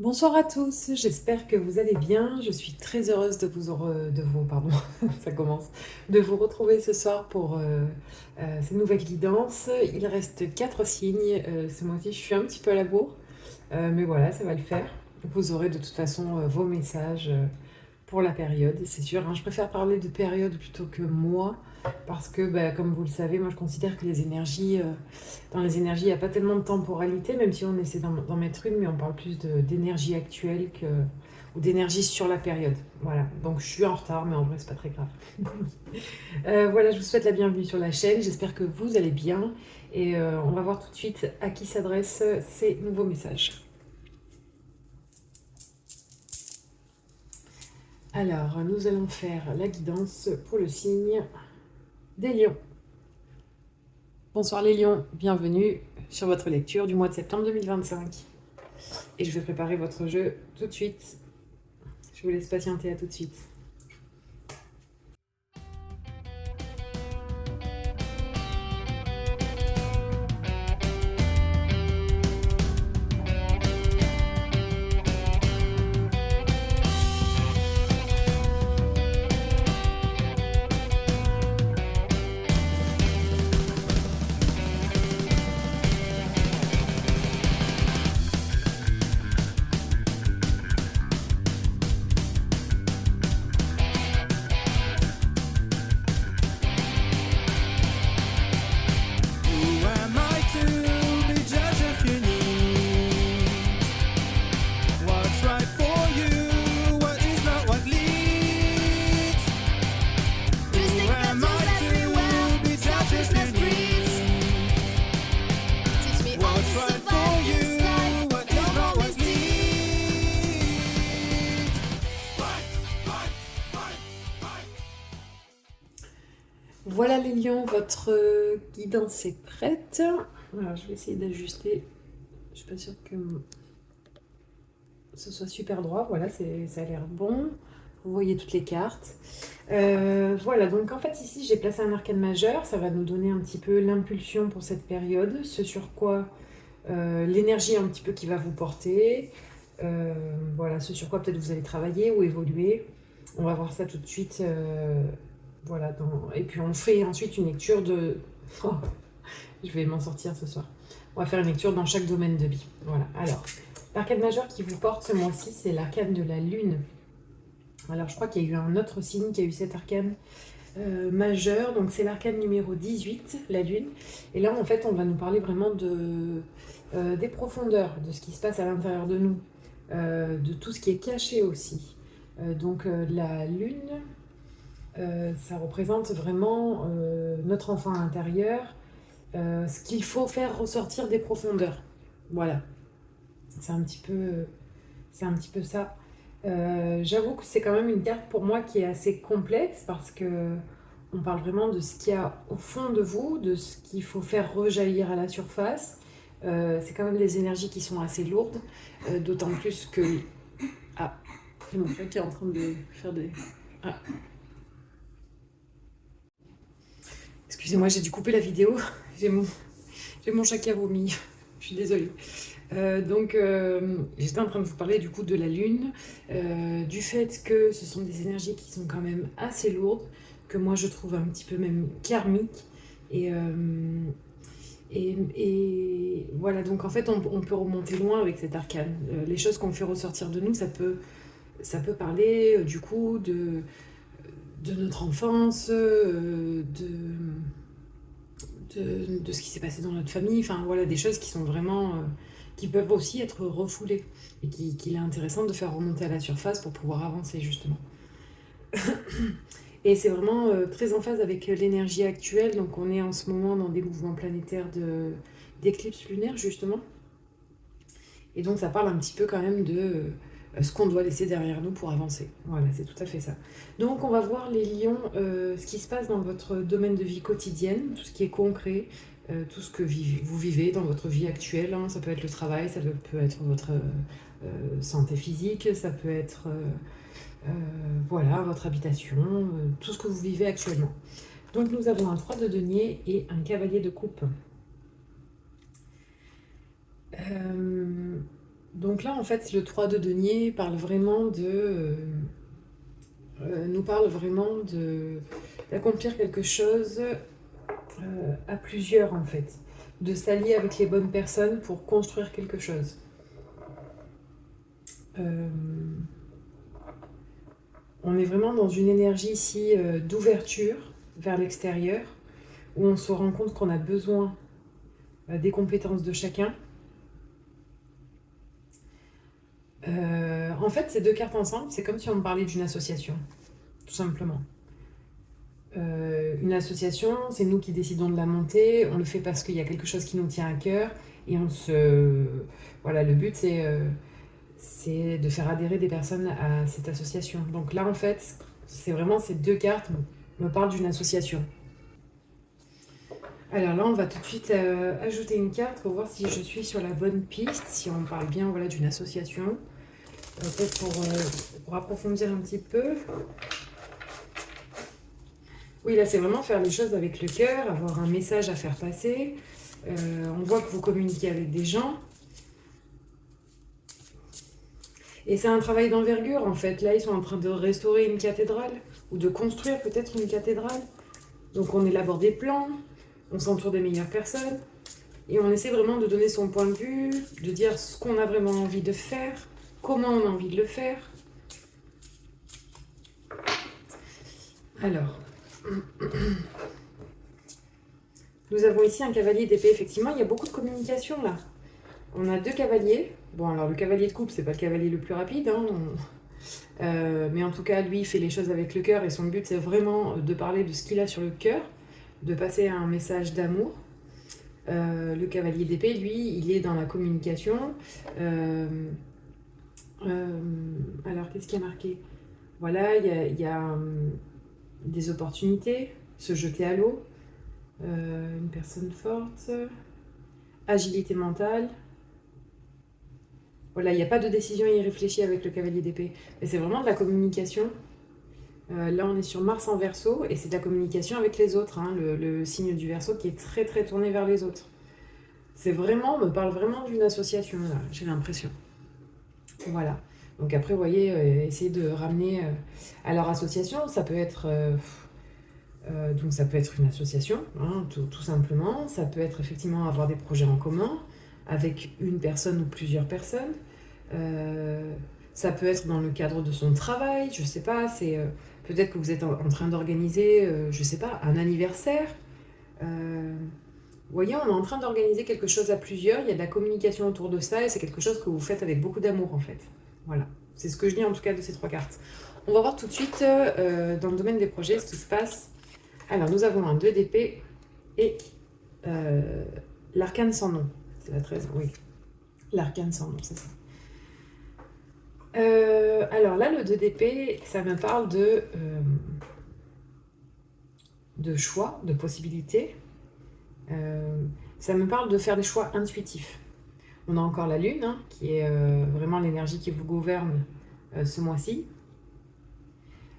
Bonsoir à tous, j'espère que vous allez bien. Je suis très heureuse pardon, ça commence, de vous retrouver ce soir pour ces nouvelles guidances. Il reste 4 signes. Ce mois-ci, je suis un petit peu à la bourre, mais voilà, ça va le faire. Vous aurez de toute façon vos messages pour la période, c'est sûr, hein. Je préfère parler de période plutôt que mois, parce que, comme vous le savez, moi je considère que dans les énergies, il n'y a pas tellement de temporalité, même si on essaie d'en mettre une, mais on parle plus d'énergie actuelle ou d'énergie sur la période. Voilà, donc je suis en retard, mais en vrai, c'est pas très grave. Voilà, je vous souhaite la bienvenue sur la chaîne, j'espère que vous allez bien, et on va voir tout de suite à qui s'adressent ces nouveaux messages. Alors, nous allons faire la guidance pour le signe des lions. Bonsoir les lions, bienvenue sur votre lecture du mois de septembre 2025. Et je vais préparer votre jeu tout de suite. Je vous laisse patienter, à tout de suite. Voilà les lions, votre guidance est prête. Alors je vais essayer d'ajuster. Je suis pas sûre que ce soit super droit. Voilà, ça a l'air bon. Vous voyez toutes les cartes. Voilà, donc en fait ici j'ai placé un arcane majeur. Ça va nous donner un petit peu l'impulsion pour cette période. Ce sur quoi l'énergie un petit peu qui va vous porter. Voilà, ce sur quoi peut-être vous allez travailler ou évoluer. On va voir ça tout de suite. Voilà, et puis on fait ensuite une lecture de... Oh, je vais m'en sortir ce soir. On va faire une lecture dans chaque domaine de vie. Voilà, alors, l'arcane majeur qui vous porte ce mois-ci, c'est l'arcane de la lune. Alors, je crois qu'il y a eu un autre signe qui a eu cet arcane majeur, donc c'est l'arcane numéro 18, la lune. Et là, en fait, on va nous parler vraiment des profondeurs, de ce qui se passe à l'intérieur de nous, de tout ce qui est caché aussi. La lune... ça représente vraiment notre enfant intérieur, ce qu'il faut faire ressortir des profondeurs. Voilà, c'est c'est un petit peu ça. J'avoue que c'est quand même une carte pour moi qui est assez complexe parce que on parle vraiment de ce qu'il y a au fond de vous, de ce qu'il faut faire rejaillir à la surface. C'est quand même des énergies qui sont assez lourdes, d'autant plus que... Ah, c'est mon chat qui est en train de faire des... Ah. Excusez-moi, j'ai dû couper la vidéo. J'ai mon chat qui a vomi. Je suis désolée. J'étais en train de vous parler du coup de la lune, du fait que ce sont des énergies qui sont quand même assez lourdes, que moi je trouve un petit peu même karmiques. Et, euh, et voilà, donc en fait on peut remonter loin avec cet arcane. Les choses qu'on fait ressortir de nous, ça peut parler du coup de notre enfance, de ce qui s'est passé dans notre famille, enfin voilà, des choses qui sont vraiment, qui peuvent aussi être refoulées et qu'il est intéressant de faire remonter à la surface pour pouvoir avancer justement. Et c'est vraiment très en phase avec l'énergie actuelle, donc on est en ce moment dans des mouvements planétaires d'éclipse lunaire justement. Et donc ça parle un petit peu quand même de ce qu'on doit laisser derrière nous pour avancer. Voilà, c'est tout à fait ça. Donc on va voir les lions, ce qui se passe dans votre domaine de vie quotidienne, tout ce qui est concret, tout ce que vous vivez dans votre vie actuelle, hein. Ça peut être le travail, ça peut être votre santé physique, ça peut être voilà, votre habitation, tout ce que vous vivez actuellement. Donc nous avons un 3 de denier et un cavalier de coupe. Donc là, en fait, le 3 de denier parle vraiment nous parle vraiment d'accomplir quelque chose à plusieurs, en fait. De s'allier avec les bonnes personnes pour construire quelque chose. Euh, on est vraiment dans une énergie ici d'ouverture vers l'extérieur, où on se rend compte qu'on a besoin des compétences de chacun. En fait, ces deux cartes ensemble, c'est comme si on parlait d'une association, tout simplement. Une association, c'est nous qui décidons de la monter, on le fait parce qu'il y a quelque chose qui nous tient à cœur, et on se... Voilà, le but, c'est de faire adhérer des personnes à cette association. Donc là, en fait, c'est vraiment ces deux cartes me parlent d'une association. Alors là, on va tout de suite ajouter une carte pour voir si je suis sur la bonne piste, si on parle bien voilà, d'une association. Peut-être pour approfondir un petit peu. Oui, là, c'est vraiment faire les choses avec le cœur, avoir un message à faire passer. On voit que vous communiquez avec des gens. Et c'est un travail d'envergure, en fait. Là, ils sont en train de restaurer une cathédrale, ou de construire peut-être une cathédrale. Donc, on élabore des plans, on s'entoure des meilleures personnes, et on essaie vraiment de donner son point de vue, de dire ce qu'on a vraiment envie de faire, comment on a envie de le faire. Alors, nous avons ici un cavalier d'épée. Effectivement, il y a beaucoup de communication là. On a deux cavaliers. Bon, alors le cavalier de coupe, c'est pas le cavalier le plus rapide, hein. Mais en tout cas, lui, il fait les choses avec le cœur et son but, c'est vraiment de parler de ce qu'il a sur le cœur, de passer un message d'amour. Le cavalier d'épée, lui, il est dans la communication. Euh, alors, qu'est-ce qui a marqué? Voilà, il y a des opportunités, se jeter à l'eau, une personne forte, agilité mentale. Voilà, il n'y a pas de décision irréfléchie avec le cavalier d'épée. Mais c'est vraiment de la communication. Là, on est sur Mars en Verseau et c'est de la communication avec les autres, hein, le signe du Verseau qui est très très tourné vers les autres. C'est vraiment, on me parle vraiment d'une association, là, j'ai l'impression. Voilà. Donc après, vous voyez, essayer de ramener à leur association, ça peut être... donc ça peut être une association, hein, tout simplement. Ça peut être effectivement avoir des projets en commun avec une personne ou plusieurs personnes. Euh, Ça peut être dans le cadre de son travail, je sais pas, c'est peut-être que vous êtes en train d'organiser, je sais pas, un anniversaire. Vous voyez, on est en train d'organiser quelque chose à plusieurs, il y a de la communication autour de ça et c'est quelque chose que vous faites avec beaucoup d'amour en fait. Voilà, c'est ce que je dis en tout cas de ces trois cartes. On va voir tout de suite dans le domaine des projets ce qui se passe. Alors nous avons un 2 d'épée et euh, l'arcane sans nom. C'est la 13, oui. L'arcane sans nom, c'est ça. Alors là, le 2 d'épée, ça me parle de choix, de possibilités. Euh, Ça me parle de faire des choix intuitifs. On a encore la lune, hein, qui est vraiment l'énergie qui vous gouverne ce mois-ci.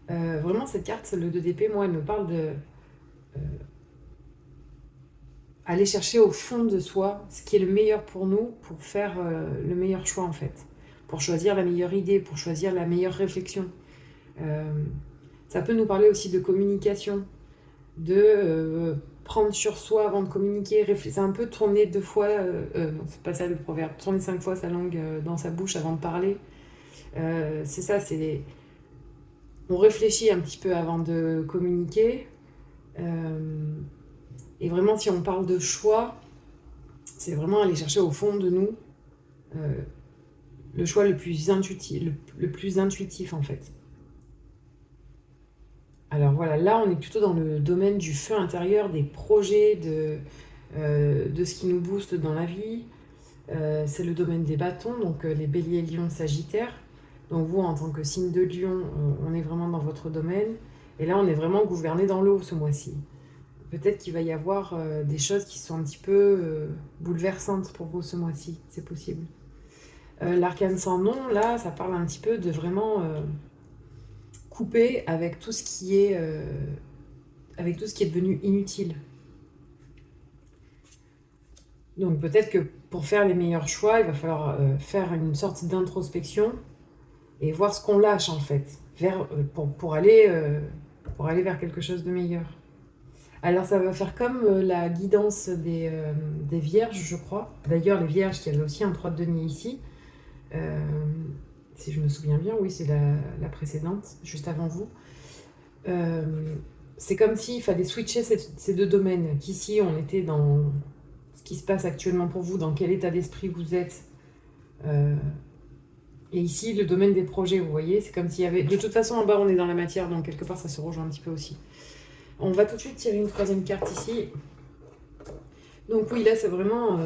Vraiment, cette carte, le 2 d'épée, moi, elle me parle de aller chercher au fond de soi ce qui est le meilleur pour nous, pour faire le meilleur choix, en fait. Pour choisir la meilleure idée, pour choisir la meilleure réflexion. Euh, Ça peut nous parler aussi de communication, de prendre sur soi avant de communiquer, c'est un peu tourner deux fois, non, c'est pas ça le proverbe, tourner 5 fois sa langue dans sa bouche avant de parler. C'est ça, on réfléchit un petit peu avant de communiquer. Euh, et vraiment, si on parle de choix, c'est vraiment aller chercher au fond de nous euh, le choix le plus intuitif, le plus intuitif en fait. Alors voilà, là on est plutôt dans le domaine du feu intérieur, des projets, de ce qui nous booste dans la vie. C'est le domaine des bâtons, donc les béliers, lions, sagittaires. Donc vous, en tant que signe de lion, on est vraiment dans votre domaine. Et là, on est vraiment gouverné dans l'eau ce mois-ci. Peut-être qu'il va y avoir des choses qui sont un petit peu bouleversantes pour vous ce mois-ci, c'est possible. L'arcane sans nom, là, ça parle un petit peu de vraiment couper avec tout ce qui est devenu inutile. Donc peut-être que pour faire les meilleurs choix, il va falloir faire une sorte d'introspection et voir ce qu'on lâche en fait, pour aller vers quelque chose de meilleur. Alors ça va faire comme la guidance des vierges, je crois. D'ailleurs, les vierges qui avaient aussi un 3 de denier ici, euh, si je me souviens bien, oui, c'est la précédente, juste avant vous. Euh, c'est comme s'il fallait switcher ces deux domaines. Qu'ici, on était dans ce qui se passe actuellement pour vous, dans quel état d'esprit vous êtes. Euh, et ici, le domaine des projets, vous voyez, c'est comme s'il y avait... De toute façon, en bas, on est dans la matière, donc quelque part, ça se rejoint un petit peu aussi. On va tout de suite tirer une troisième carte ici. Donc oui, là, c'est vraiment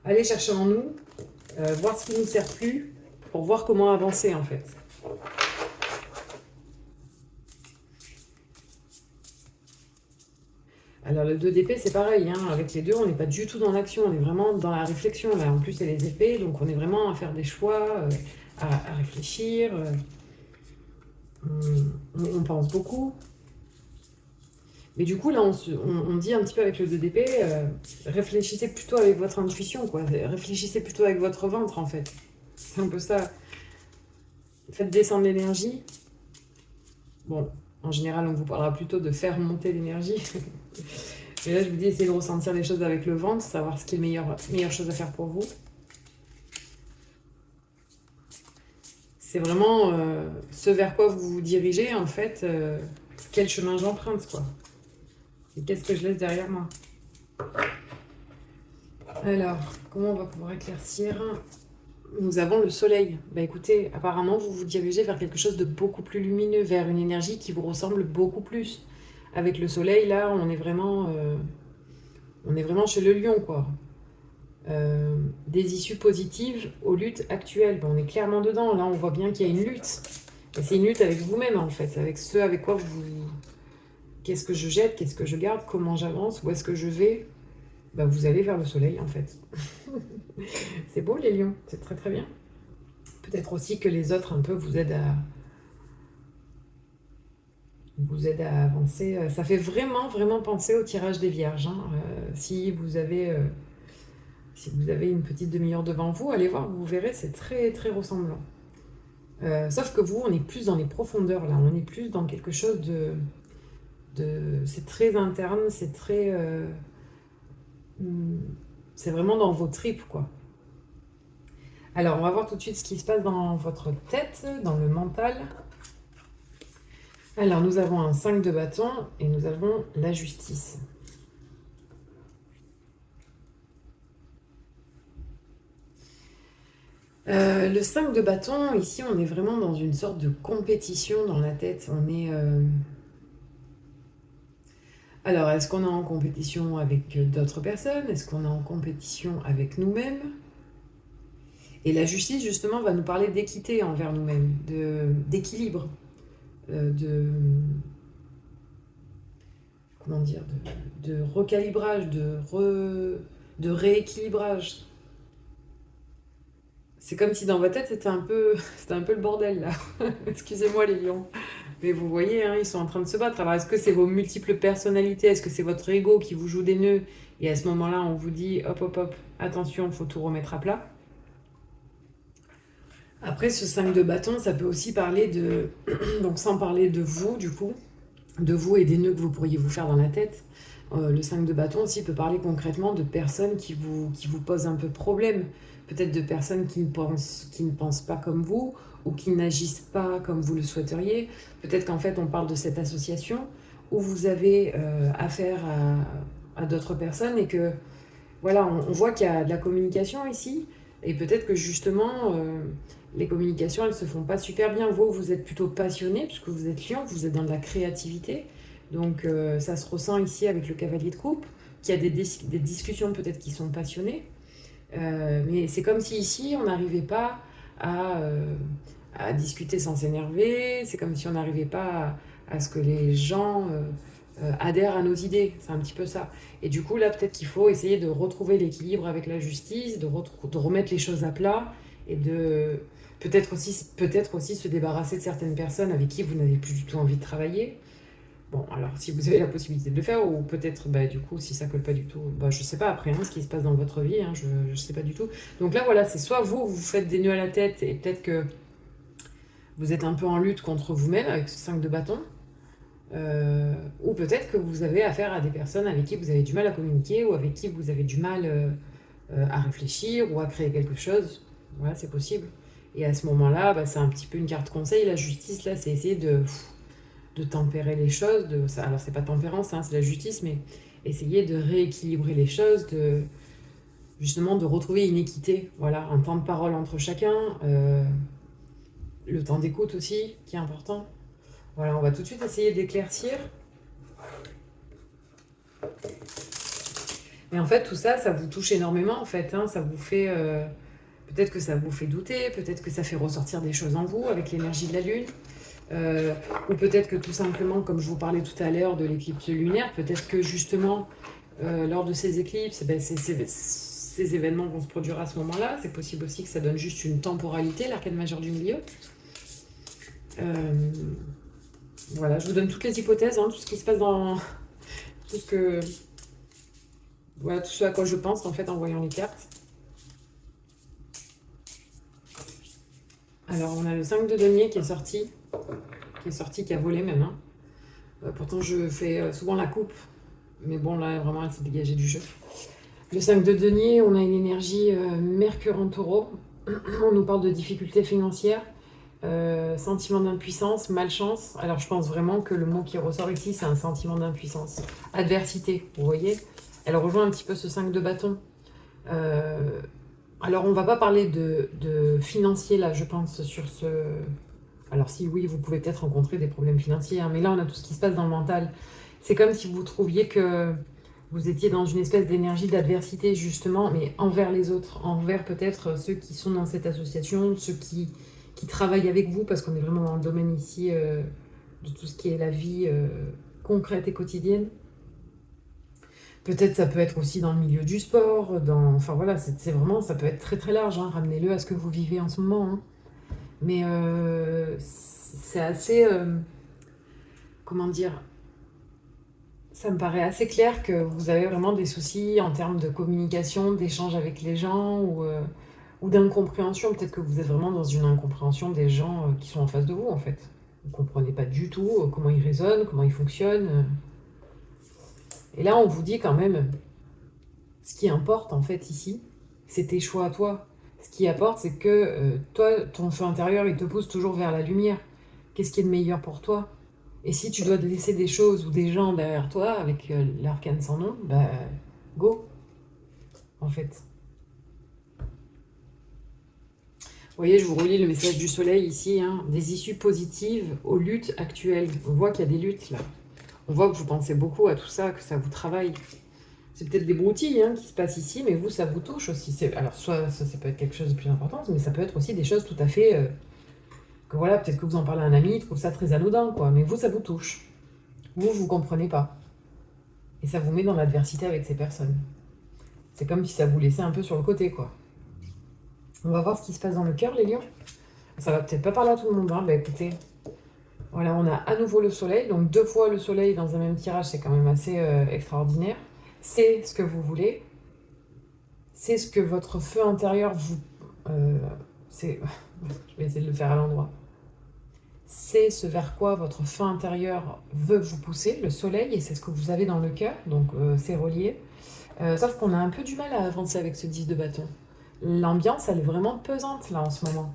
aller chercher en nous, voir ce qui ne nous sert plus, pour voir comment avancer, en fait. Alors le 2 d'épée, c'est pareil, hein. Avec les deux, on n'est pas du tout dans l'action, on est vraiment dans la réflexion. Là, en plus, c'est les épées, donc on est vraiment à faire des choix, à réfléchir. On pense beaucoup. Mais du coup, là, on dit un petit peu avec le 2 d'épée, réfléchissez plutôt avec votre intuition, quoi. Réfléchissez plutôt avec votre ventre, en fait. C'est un peu ça. Faites descendre l'énergie. Bon, en général, on vous parlera plutôt de faire monter l'énergie. Mais là, je vous dis, essayez de ressentir les choses avec le ventre, savoir ce qui est la meilleure chose à faire pour vous. C'est vraiment ce vers quoi vous vous dirigez, en fait. Quel chemin j'emprunte, quoi. Et qu'est-ce que je laisse derrière moi. Alors, comment on va pouvoir éclaircir? Nous avons le soleil. Bah écoutez, apparemment, vous vous dirigez vers quelque chose de beaucoup plus lumineux, vers une énergie qui vous ressemble beaucoup plus. Avec le soleil, là, on est vraiment chez le lion, quoi. Des issues positives aux luttes actuelles. Bon, on est clairement dedans. Là, on voit bien qu'il y a une lutte. Et c'est une lutte avec vous-même, en fait, avec ce avec quoi vous... Qu'est-ce que je jette, qu'est-ce que je garde, comment j'avance, où est-ce que je vais? Bah, vous allez vers le soleil, en fait. C'est beau, les lions, c'est très très bien. Peut-être aussi que les autres, un peu, vous aident à avancer. Ça fait vraiment, vraiment penser au tirage des vierges, hein. Si vous avez une petite demi-heure devant vous, allez voir, vous verrez, c'est très, très ressemblant. Sauf que vous, on est plus dans les profondeurs, là. On est plus dans quelque chose c'est très interne, hmm, c'est vraiment dans vos tripes, quoi. Alors, on va voir tout de suite ce qui se passe dans votre tête, dans le mental. Alors, nous avons un 5 de bâton et nous avons la justice. Le 5 de bâton, ici, on est vraiment dans une sorte de compétition dans la tête. Alors, est-ce qu'on est en compétition avec d'autres personnes? Est-ce qu'on est en compétition avec nous-mêmes? Et la justice, justement, va nous parler d'équité envers nous-mêmes, d'équilibre, de... Comment dire? De recalibrage, de rééquilibrage. C'est comme si dans votre tête, c'était un peu le bordel, là. Excusez-moi, les lions. Mais vous voyez, hein, ils sont en train de se battre. Alors, est-ce que c'est vos multiples personnalités? Est-ce que c'est votre ego qui vous joue des nœuds? Et à ce moment-là, on vous dit, hop, hop, hop, attention, il faut tout remettre à plat. Après, ce 5 de bâton, ça peut aussi parler de... Donc, sans parler de vous, du coup, de vous et des nœuds que vous pourriez vous faire dans la tête. Le 5 de bâton aussi peut parler concrètement de personnes qui vous posent un peu problème. Peut-être de personnes qui ne pensent pas comme vous ou qui n'agissent pas comme vous le souhaiteriez. Peut-être qu'en fait, on parle de cette association où vous avez affaire à d'autres personnes et que, voilà, on voit qu'il y a de la communication ici. Et peut-être que justement, les communications, elles se font pas super bien. Vous êtes plutôt passionné, puisque vous êtes lion, vous êtes dans de la créativité. Donc ça se ressent ici avec le cavalier de coupe, qu'il y a des discussions peut-être qui sont passionnées. Mais c'est comme si ici, on n'arrivait pas à, euh, à discuter sans s'énerver. C'est comme si on n'arrivait pas à ce que les gens adhèrent à nos idées. C'est un petit peu ça. Et du coup, là, peut-être qu'il faut essayer de retrouver l'équilibre avec la justice, de remettre les choses à plat et de peut-être aussi se débarrasser de certaines personnes avec qui vous n'avez plus du tout envie de travailler. Bon, alors si vous avez la possibilité de le faire, ou peut-être, bah, du coup, si ça colle pas du tout, bah, je sais pas après hein, ce qui se passe dans votre vie, hein, je sais pas du tout. Donc là, voilà, c'est soit vous, vous faites des nœuds à la tête et peut-être que vous êtes un peu en lutte contre vous-même avec ce 5 de bâton, ou peut-être que vous avez affaire à des personnes avec qui vous avez du mal à communiquer ou avec qui vous avez du mal à réfléchir ou à créer quelque chose. Voilà, c'est possible. Et à ce moment-là, bah, c'est un petit peu une carte conseil. La justice, là, c'est essayer de tempérer les choses. Alors, c'est pas tempérance, hein, c'est la justice, mais essayer de rééquilibrer les choses, justement de retrouver une équité. Voilà, un temps de parole entre chacun, le temps d'écoute aussi, qui est important. Voilà, on va tout de suite essayer d'éclaircir. Et en fait, tout ça, ça vous touche énormément, en fait. Hein, ça vous fait... peut-être que ça vous fait douter, peut-être que ça fait ressortir des choses en vous avec l'énergie de la Lune. Ou peut-être que tout simplement, comme je vous parlais tout à l'heure de l'éclipse lunaire, peut-être que justement, lors de ces éclipses, ben, ces événements vont se produire à ce moment-là. C'est possible aussi que ça donne juste une temporalité, l'arcane majeure du milieu. Voilà, je vous donne toutes les hypothèses, hein, tout ce qui se passe dans... tout ce que... Voilà, tout ce à quoi je pense en fait en voyant les cartes. Alors on a le 5 de denier qui est sorti, qui a volé même. Hein. Pourtant je fais souvent la coupe, mais bon là vraiment elle s'est dégagée du jeu. Le 5 de denier, on a une énergie Mercure en taureau, on nous parle de difficultés financières, sentiment d'impuissance, malchance. Alors je pense vraiment que le mot qui ressort ici c'est un sentiment d'impuissance. Adversité, vous voyez. Elle rejoint un petit peu ce 5 de bâton. Alors, on ne va pas parler de financier, là, je pense, sur ce... Alors, si oui, vous pouvez peut-être rencontrer des problèmes financiers, hein, mais là, on a tout ce qui se passe dans le mental. C'est comme si vous trouviez que vous étiez dans une espèce d'énergie d'adversité, justement, mais envers les autres, envers peut-être ceux qui sont dans cette association, ceux qui travaillent avec vous, parce qu'on est vraiment dans le domaine ici de tout ce qui est la vie concrète et quotidienne. Peut-être ça peut être aussi dans le milieu du sport, enfin voilà, c'est vraiment, ça peut être très très large, hein, ramenez-le à ce que vous vivez en ce moment. Hein. Mais c'est assez, comment dire, ça me paraît assez clair que vous avez vraiment des soucis en termes de communication, d'échange avec les gens ou d'incompréhension. Peut-être que vous êtes vraiment dans une incompréhension des gens qui sont en face de vous en fait. Vous ne comprenez pas du tout comment ils raisonnent, comment ils fonctionnent. Et là, on vous dit quand même, ce qui importe en fait ici, c'est tes choix à toi. Ce qui importe, c'est que toi, ton feu intérieur, il te pousse toujours vers la lumière. Qu'est-ce qui est de meilleur pour toi? Et si tu dois te laisser des choses ou des gens derrière toi, avec l'arcane sans nom, bah go, en fait. Vous voyez, je vous relis le message du soleil ici, hein, des issues positives aux luttes actuelles. On voit qu'il y a des luttes là. On voit que vous pensez beaucoup à tout ça, que ça vous travaille. C'est peut-être des broutilles hein, qui se passent ici, mais vous, ça vous touche aussi. Alors, soit ça peut être quelque chose de plus important, mais ça peut être aussi des choses tout à fait... que voilà, peut-être que vous en parlez à un ami, il trouve ça très anodin, quoi. Mais vous, ça vous touche. Vous comprenez pas. Et ça vous met dans l'adversité avec ces personnes. C'est comme si ça vous laissait un peu sur le côté, quoi. On va voir ce qui se passe dans le cœur, les lions. Ça va peut-être pas parler à tout le monde, hein. Bah écoutez... Voilà, on a à nouveau le soleil. Donc 2 fois le soleil dans un même tirage, c'est quand même assez extraordinaire. C'est ce que vous voulez. C'est ce que votre feu intérieur vous... je vais essayer de le faire à l'endroit. C'est ce vers quoi votre feu intérieur veut vous pousser, le soleil, et c'est ce que vous avez dans le cœur, donc c'est relié. Sauf qu'on a un peu du mal à avancer avec ce 10 de bâton. L'ambiance, elle est vraiment pesante là en ce moment.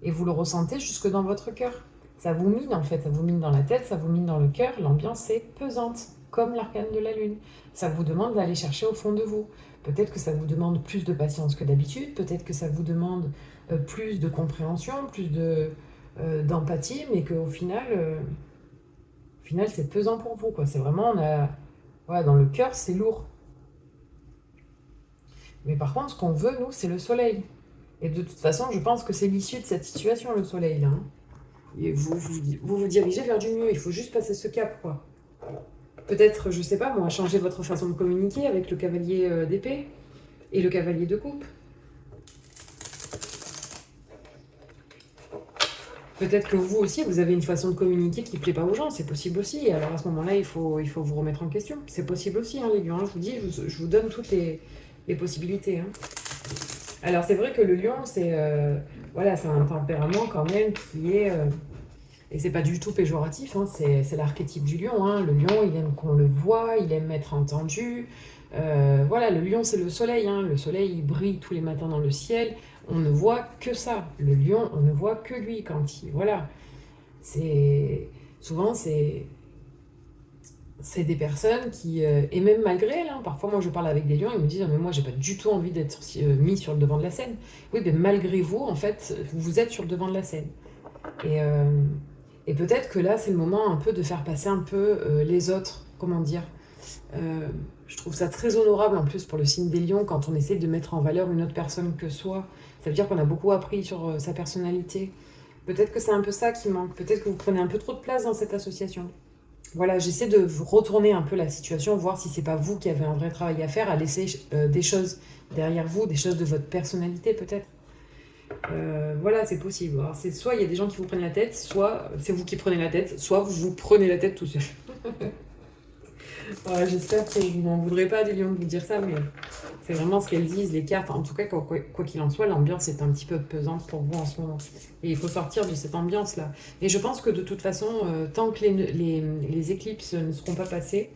Et vous le ressentez jusque dans votre cœur. Ça vous mine en fait, ça vous mine dans la tête, ça vous mine dans le cœur. L'ambiance est pesante, comme l'arcane de la lune. Ça vous demande d'aller chercher au fond de vous. Peut-être que ça vous demande plus de patience que d'habitude, peut-être que ça vous demande plus de compréhension, plus d'empathie, mais qu'au final, c'est pesant pour vous, quoi. C'est vraiment, voilà, dans le cœur, c'est lourd. Mais par contre, ce qu'on veut, nous, c'est le soleil. Et de toute façon, je pense que c'est l'issue de cette situation, le soleil, là. Hein. Et vous dirigez vers du mieux, il faut juste passer ce cap, quoi. Peut-être, je sais pas, moi, changer votre façon de communiquer avec le cavalier d'épée et le cavalier de coupe. Peut-être que vous aussi, vous avez une façon de communiquer qui ne plaît pas aux gens, c'est possible aussi. Et alors à ce moment-là, il faut vous remettre en question. C'est possible aussi, hein, les lions, hein. Je vous dis, je vous donne toutes les possibilités, hein. Alors c'est vrai que le lion, voilà, c'est un tempérament quand même qui est... et c'est pas du tout péjoratif, hein, c'est l'archétype du lion, hein. Le lion, il aime qu'on le voie, il aime être entendu. Voilà, le lion, c'est le soleil, hein. Le soleil, il brille tous les matins dans le ciel. On ne voit que ça. Le lion, on ne voit que lui quand il... Voilà. C'est... Souvent, c'est des personnes qui... et même malgré elles, hein, parfois, moi, je parle avec des lions, ils me disent, ah, mais moi, j'ai pas du tout envie d'être mis sur le devant de la scène. Oui, mais malgré vous, en fait, vous êtes sur le devant de la scène. Et... et peut-être que là, c'est le moment un peu de faire passer un peu les autres, comment dire. Euh, je trouve ça très honorable en plus pour le signe des lions quand on essaie de mettre en valeur une autre personne que soi. Ça veut dire qu'on a beaucoup appris sur sa personnalité. Peut-être que c'est un peu ça qui manque. Peut-être que vous prenez un peu trop de place dans cette association. Voilà, j'essaie de retourner un peu la situation, voir si c'est pas vous qui avez un vrai travail à faire, à laisser des choses derrière vous, des choses de votre personnalité peut-être. Voilà, c'est possible. Alors, c'est soit il y a des gens qui vous prennent la tête, soit c'est vous qui prenez la tête, soit vous vous prenez la tête tout seul. J'espère que vous n'en voudrez pas des lions de vous dire ça, mais c'est vraiment ce qu'elles disent, les cartes. En tout cas, quoi qu'il en soit, l'ambiance est un petit peu pesante pour vous en ce moment. Et il faut sortir de cette ambiance-là. Et je pense que de toute façon, tant que les éclipses ne seront pas passées,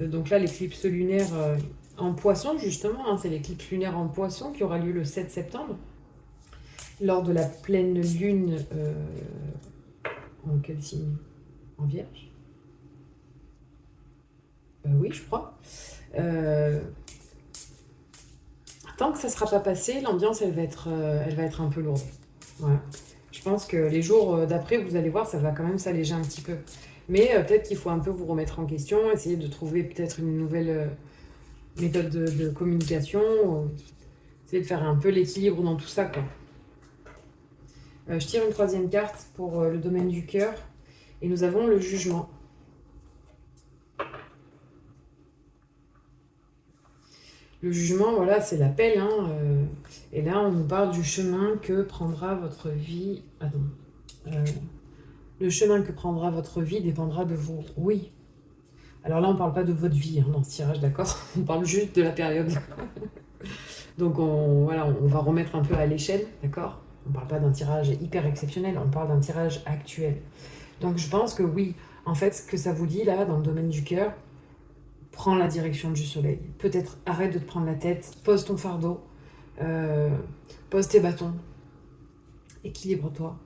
donc là, l'éclipse lunaire en poisson, justement, hein, c'est l'éclipse lunaire en poisson qui aura lieu le 7 septembre, lors de la pleine lune en quel signe? En Vierge? Oui, je crois. Euh, Tant que ça ne sera pas passé, l'ambiance, elle va être un peu lourde. Voilà. Je pense que les jours d'après, vous allez voir, ça va quand même s'alléger un petit peu. Mais peut-être qu'il faut un peu vous remettre en question, essayer de trouver peut-être une nouvelle méthode de communication, essayer de faire un peu l'équilibre dans tout ça, quoi. Je tire une troisième carte pour le domaine du cœur, et nous avons le jugement. Le jugement, voilà, c'est l'appel, hein, et là, on nous parle du chemin que prendra votre vie. Attends. Euh, le chemin que prendra votre vie dépendra de vous. Oui. Alors là, on ne parle pas de votre vie, hein, dans ce tirage, d'accord? On parle juste de la période. Donc, voilà, on va remettre un peu à l'échelle, d'accord? On ne parle pas d'un tirage hyper exceptionnel, on parle d'un tirage actuel. Donc, je pense que oui, en fait, ce que ça vous dit là, dans le domaine du cœur, prends la direction du soleil. Peut-être arrête de te prendre la tête, pose ton fardeau, euh, pose tes bâtons, équilibre-toi.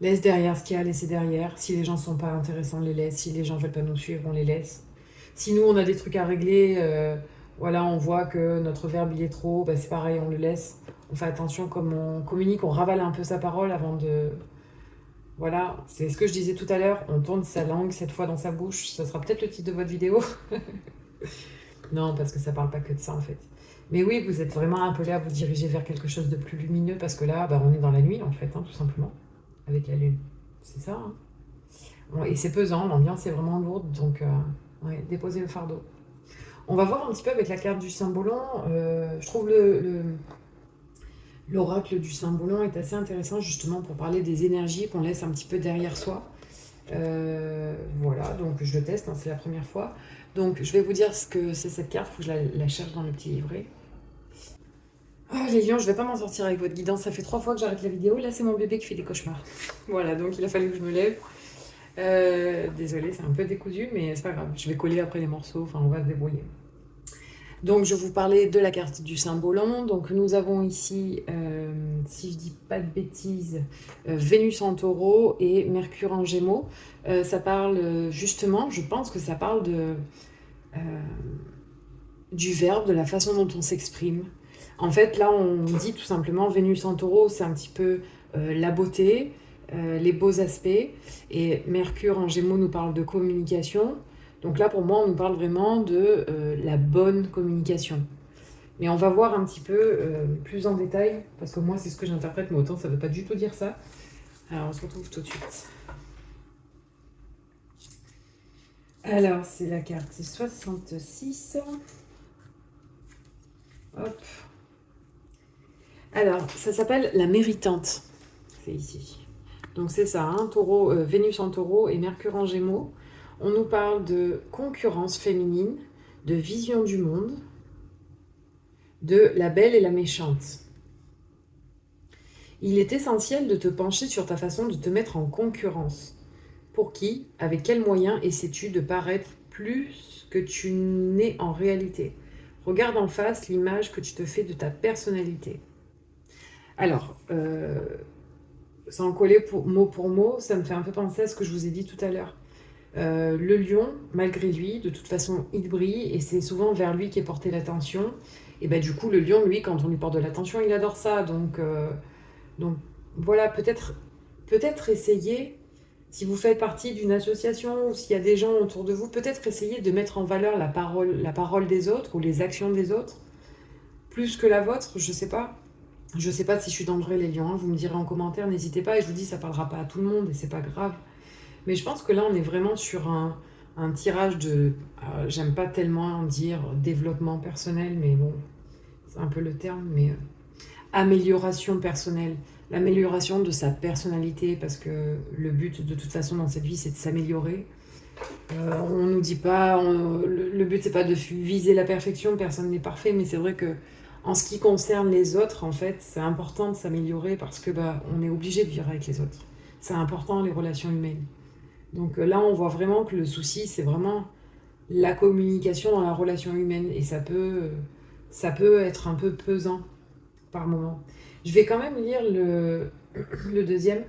Laisse derrière ce qu'il y a à laisser derrière. Si les gens sont pas intéressants, on les laisse. Si les gens veulent pas nous suivre, on les laisse. Si nous, on a des trucs à régler, voilà, on voit que notre verbe, il est trop, bah, c'est pareil, on le laisse. On fait attention comme on communique, on ravale un peu sa parole avant de... Voilà, c'est ce que je disais tout à l'heure, on tourne sa langue cette fois dans sa bouche. Ça sera peut-être le titre de votre vidéo. Non, parce que ça parle pas que de ça en fait. Mais oui, vous êtes vraiment appelé à vous diriger vers quelque chose de plus lumineux parce que là, bah, on est dans la nuit en fait, hein, tout simplement, avec la lune. C'est ça, hein. Bon, et c'est pesant, l'ambiance est vraiment lourde, donc ouais, déposez le fardeau. On va voir un petit peu avec la carte du Saint-Bolon. Je trouve l'oracle du Saint-Bolon est assez intéressant justement pour parler des énergies qu'on laisse un petit peu derrière soi. Voilà, donc je le teste, hein, c'est la première fois. Donc je vais vous dire ce que c'est cette carte, il faut que je la cherche dans le petit livret. Ah les lions, je vais pas m'en sortir avec votre guidance, ça fait 3 fois que j'arrête la vidéo, là c'est mon bébé qui fait des cauchemars. Voilà, donc il a fallu que je me lève. Désolée, c'est un peu décousu, mais c'est pas grave, je vais coller après les morceaux, enfin on va se débrouiller. Donc je vous parlais de la carte du Saint-Bolon. Donc nous avons ici, si je dis pas de bêtises, Vénus en taureau et Mercure en gémeaux. Ça parle justement, je pense que ça parle euh, du verbe, de la façon dont on s'exprime. En fait, là, on dit tout simplement Vénus en taureau, c'est un petit peu la beauté, les beaux aspects. Et Mercure en gémeaux nous parle de communication. Donc là, pour moi, on nous parle vraiment de la bonne communication. Mais on va voir un petit peu plus en détail, parce que moi, c'est ce que j'interprète, mais autant ça ne veut pas du tout dire ça. Alors, on se retrouve tout de suite. Alors, c'est la carte, c'est 66. Hop. Alors, ça s'appelle la méritante. C'est ici. Donc c'est ça, hein, taureau, Vénus en taureau et Mercure en gémeaux. On nous parle de concurrence féminine, de vision du monde, de la belle et la méchante. Il est essentiel de te pencher sur ta façon de te mettre en concurrence. Pour qui, avec quels moyens essaies-tu de paraître plus que tu n'es en réalité? Regarde en face l'image que tu te fais de ta personnalité. Alors, sans coller pour mot, ça me fait un peu penser à ce que je vous ai dit tout à l'heure. Le lion, malgré lui, de toute façon, il brille et c'est souvent vers lui qu'est portée l'attention. Et ben du coup, le lion, lui, quand on lui porte de l'attention, il adore ça. Donc voilà, peut-être essayer, si vous faites partie d'une association ou s'il y a des gens autour de vous, peut-être essayer de mettre en valeur la parole des autres ou les actions des autres, plus que la vôtre, je sais pas. Je sais pas si je suis dans le vrai, les lions, hein, vous me direz en commentaire, n'hésitez pas, et je vous dis, ça parlera pas à tout le monde et c'est pas grave. Mais je pense que là, on est vraiment sur un tirage de... j'aime pas tellement dire développement personnel, mais bon, c'est un peu le terme, mais amélioration personnelle. L'amélioration de sa personnalité, parce que le but de toute façon dans cette vie, c'est de s'améliorer. On nous dit pas... le but, c'est pas de viser la perfection, personne n'est parfait, mais c'est vrai que en ce qui concerne les autres, en fait, c'est important de s'améliorer parce que on est obligé de vivre avec les autres. C'est important, les relations humaines. Donc là, on voit vraiment que le souci, c'est vraiment la communication dans la relation humaine. Et ça peut être un peu pesant par moment. Je vais quand même lire le deuxième.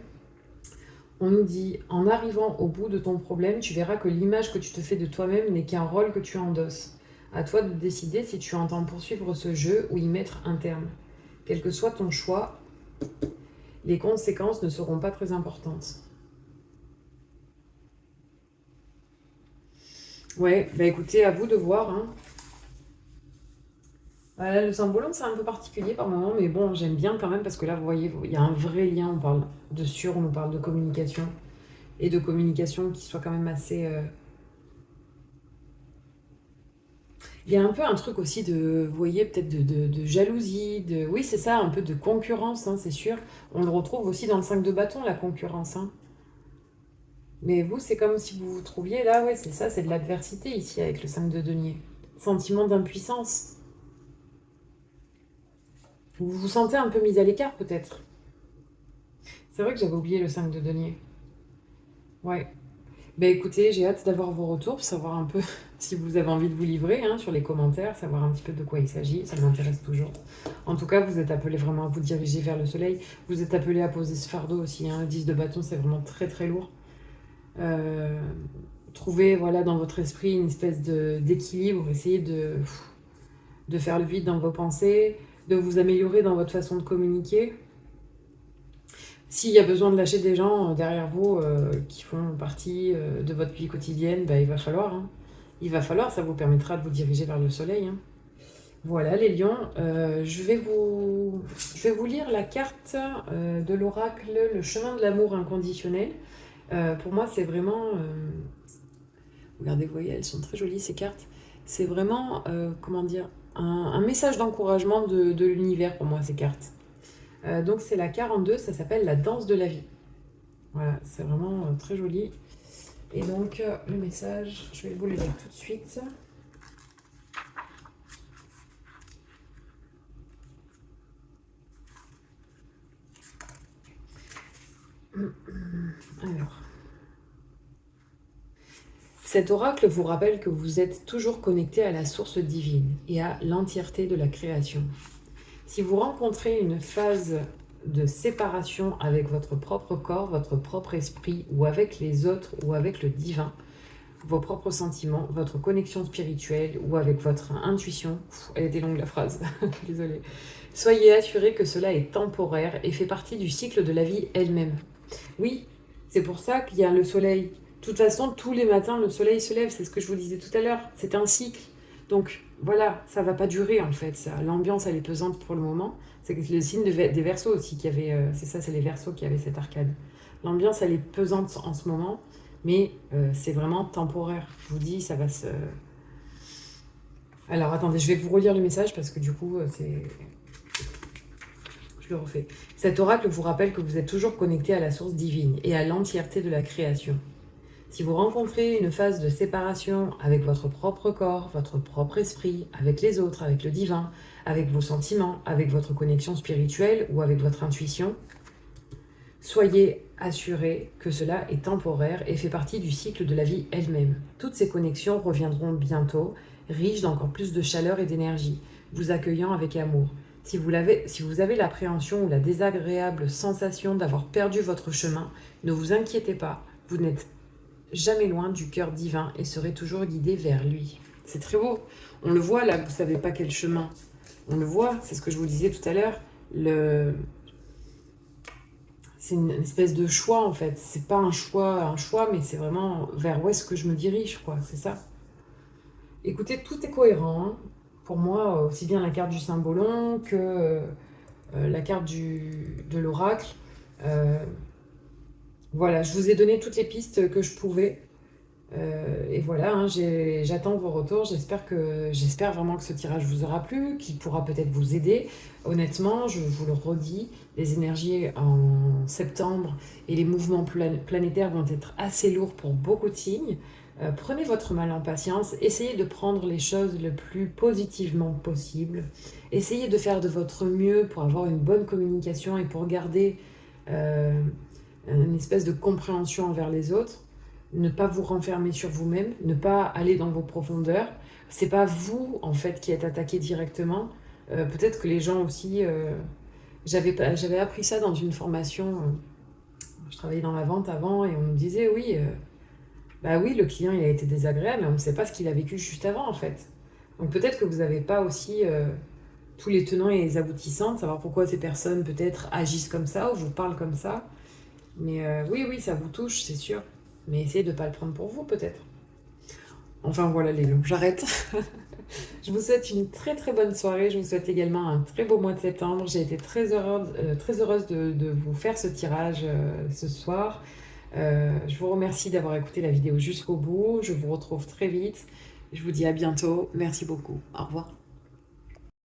On nous dit, en arrivant au bout de ton problème, tu verras que l'image que tu te fais de toi-même n'est qu'un rôle que tu endosses. À toi de décider si tu entends poursuivre ce jeu ou y mettre un terme. Quel que soit ton choix, les conséquences ne seront pas très importantes. Ouais, bah écoutez, à vous de voir, hein. Voilà, le symbole, c'est un peu particulier par moment, mais bon, j'aime bien quand même parce que là, vous voyez, il y a un vrai lien. On parle on nous parle de communication et de communication qui soit quand même assez. Il y a un peu un truc aussi de, vous voyez, peut-être de jalousie, oui, c'est ça, un peu de concurrence, hein, c'est sûr. On le retrouve aussi dans le 5 de bâton, la concurrence, hein. Mais vous, c'est comme si vous vous trouviez là, ouais, c'est ça, c'est de l'adversité ici avec le 5 de denier. Sentiment d'impuissance. Vous vous sentez un peu mis à l'écart peut-être. C'est vrai que j'avais oublié le 5 de denier. Ouais. Ben écoutez, j'ai hâte d'avoir vos retours pour savoir un peu si vous avez envie de vous livrer, hein, sur les commentaires, savoir un petit peu de quoi il s'agit, ça m'intéresse toujours. En tout cas, vous êtes appelé vraiment à vous diriger vers le soleil. Vous êtes appelé à poser ce fardeau aussi, hein. Le 10 de bâton, c'est vraiment très très lourd. Euh, Trouvez voilà, dans votre esprit une espèce d'équilibre, essayez de faire le vide dans vos pensées, de vous améliorer dans votre façon de communiquer. S'il y a besoin de lâcher des gens derrière vous qui font partie de votre vie quotidienne, il va falloir, hein. Il va falloir, ça vous permettra de vous diriger vers le soleil, hein. Voilà les lions, je vais vous lire la carte de l'oracle, le chemin de l'amour inconditionnel. Pour moi, c'est vraiment... regardez, vous voyez, elles sont très jolies ces cartes. C'est vraiment, comment dire, un message d'encouragement de l'univers pour moi, ces cartes. Donc c'est la 42, ça s'appelle la danse de la vie. Voilà, c'est vraiment très joli. Et donc le message, je vais vous le lire tout de suite. Alors, cet oracle vous rappelle que vous êtes toujours connecté à la source divine et à l'entièreté de la création. Si vous rencontrez une phase de séparation avec votre propre corps, votre propre esprit, ou avec les autres, ou avec le divin, vos propres sentiments, votre connexion spirituelle, ou avec votre intuition, elle était longue la phrase, désolée, soyez assurés que cela est temporaire et fait partie du cycle de la vie elle-même. Oui, c'est pour ça qu'il y a le soleil. De toute façon, tous les matins, le soleil se lève, c'est ce que je vous disais tout à l'heure, c'est un cycle. Donc voilà, ça va pas durer en fait. L'ambiance elle est pesante pour le moment. C'est le signe des Verseaux aussi qui avait, c'est ça, c'est les Verseaux qui avaient cette arcade. L'ambiance elle est pesante en ce moment, mais c'est vraiment temporaire. Je vous dis, ça va se. Alors attendez, je vais vous relire le message parce que du coup, Je le refais. Cet oracle vous rappelle que vous êtes toujours connecté à la source divine et à l'entièreté de la création. Si vous rencontrez une phase de séparation avec votre propre corps, votre propre esprit, avec les autres, avec le divin, avec vos sentiments, avec votre connexion spirituelle ou avec votre intuition, soyez assurés que cela est temporaire et fait partie du cycle de la vie elle-même. Toutes ces connexions reviendront bientôt, riches d'encore plus de chaleur et d'énergie, vous accueillant avec amour. Si vous avez l'appréhension ou la désagréable sensation d'avoir perdu votre chemin, ne vous inquiétez pas, vous n'êtes jamais loin du cœur divin et serez toujours guidé vers lui. C'est très beau. On le voit là, vous ne savez pas quel chemin. On le voit, c'est ce que je vous disais tout à l'heure. C'est une espèce de choix en fait. C'est pas un choix, mais c'est vraiment vers où est-ce que je me dirige, quoi. C'est ça. Écoutez, tout est cohérent, hein. Pour moi, aussi bien la carte du Saint-Bolon que la carte de l'oracle. Euh, voilà, je vous ai donné toutes les pistes que je pouvais. Et voilà, hein, j'attends vos retours. J'espère vraiment que ce tirage vous aura plu, qu'il pourra peut-être vous aider. Honnêtement, je vous le redis, les énergies en septembre et les mouvements planétaires vont être assez lourds pour beaucoup de signes. Prenez votre mal en patience, essayez de prendre les choses le plus positivement possible. Essayez de faire de votre mieux pour avoir une bonne communication et pour garder euh, une espèce de compréhension envers les autres. Ne pas vous renfermer sur vous-même, ne pas aller dans vos profondeurs. C'est pas vous en fait qui êtes attaqué directement. Peut-être que les gens aussi. J'avais appris ça dans une formation. Je travaillais dans la vente avant et on me disait oui, bah oui, le client il a été désagréable, mais on ne sait pas ce qu'il a vécu juste avant en fait. Donc peut-être que vous n'avez pas aussi tous les tenants et les aboutissants, de savoir pourquoi ces personnes peut-être agissent comme ça ou vous parlent comme ça. Mais oui, oui, ça vous touche, c'est sûr. Mais essayez de ne pas le prendre pour vous, peut-être. Enfin voilà les loups, j'arrête. Je vous souhaite une très très bonne soirée. Je vous souhaite également un très beau mois de septembre. J'ai été très heureuse de vous faire ce tirage ce soir. Je vous remercie d'avoir écouté la vidéo jusqu'au bout. Je vous retrouve très vite. Je vous dis à bientôt. Merci beaucoup. Au revoir.